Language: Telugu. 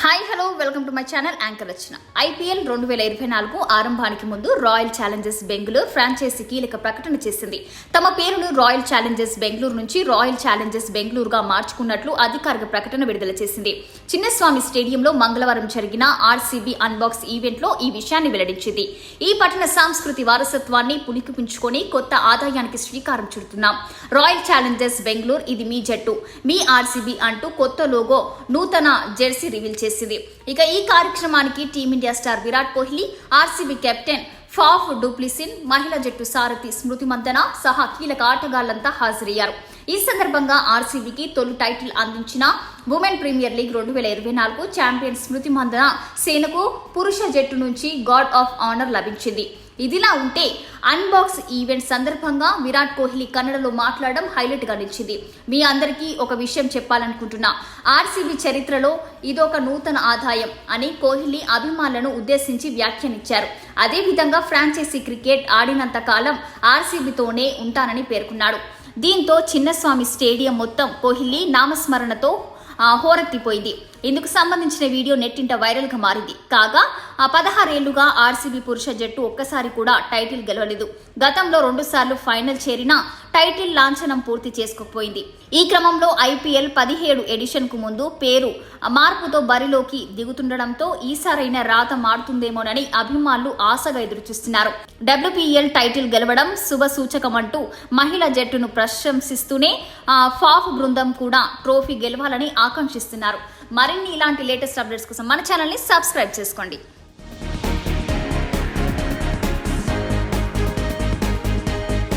Hi hello welcome to my channel anchor Rachana. IPL 2024 ఆరంభానికి ముందు రాయల్ ఛాలెంజర్స్ బెంగళూరు ఫ్రాంచైజీ కీలక ప్రకటన చేసింది. తమ పేరును రాయల్ ఛాలెంజర్స్ బెంగళూరు నుంచి రాయల్ ఛాలెంజర్స్ బెంగళూరుగా మార్చుకున్నట్లు అధికారిక ప్రకటన విడుదల చేసింది. చిన్నస్వామి స్టేడియంలో మంగళవారం జరిగిన ఆర్సీబీ అన్బాక్స్ ఈవెంట్లో ఈ విషయాన్ని వెల్లడించింది. ఈ పట్టణ సాంస్కృతి వారసత్వాన్ని పుణికిపుంచుకొని కొత్త ఆదాయానికి శ్రీకారం చుడుతున్నాం. రాయల్ ఛాలెంజర్స్ బెంగళూరు ఇది మీ జట్టు, మీ ఆర్సీబీ అంటూ కొత్త లోగో, నూతన జెర్సీ రివీల్ చేసింది. ఇక ఈ కార్యక్రమానికి team India star Virat Kohli, RCB captain Faf du Plessis, మహిళా జట్టు సారథి స్మృతి మందన సహా కీలక ఆటగాళ్లంతా హాజరయ్యారు. ఈ సందర్భంగా ఆర్సీబీకి తొలి టైటిల్ అందించిన ఉమెన్ ప్రీమియర్ లీగ్ 2024 ఛాంపియన్ స్మృతి మందన సేనకు పురుష జట్టు నుంచి గార్డ్ ఆఫ్ ఆనర్ లభించింది. ఇదిలా ఉంటే అన్బాక్స్ ఈవెంట్ సందర్భంగా విరాట్ కోహ్లీ కన్నడలో మాట్లాడడం హైలైట్ గా నిలిచింది. మీ అందరికీ ఒక విషయం చెప్పాలనుకుంటున్నా, ఆర్సీబీ చరిత్రలో ఇదొక నూతన ఆదాయం అని కోహ్లీ అభిమానులను ఉద్దేశించి వ్యాఖ్యానించారు. అదేవిధంగా ఫ్రాంచైజీ క్రికెట్ ఆడినంత కాలం ఆర్సీబీతోనే ఉంటానని పేర్కొన్నాడు. దీంతో చిన్నస్వామి స్టేడియం మొత్తం కోహ్లీ నామస్మరణతో హోరెత్తిపోయింది. ఇందుకు సంబంధించిన వీడియో నెట్టింట వైరల్ గా మారింది. కాగా 16 ఏళ్లుగా ఆర్సీబీ పురుష జట్టు ఒక్కసారి కూడా టైటిల్ గెలవలేదు. గతంలో 2 సార్లు ఫైనల్ చేరినా టైటిల్ లాంఛనం పూర్తి చేసుకోకపోయింది. ఈ క్రమంలో ఐపీఎల్ 17 ఎడిషన్ కు ముందు పేరు మార్పుతో బరిలోకి దిగుతుండటంతో ఈసారైనా రాత మారుతుందేమోనని అభిమానులు ఆశగా ఎదురుచూస్తున్నారు. డబ్ల్యూపీఎల్ టైటిల్ గెలవడం శుభ సూచకమంటూ మహిళా జట్టును ప్రశంసిస్తూనే ఫాఫ్ బృందం కూడా ట్రోఫీ గెలవాలని ఆకాంక్షిస్తున్నారు. మరిన్ని ఇలాంటి లేటెస్ట్ అప్డేట్స్ కోసం మన ఛానల్ని సబ్స్క్రైబ్ చేసుకోండి.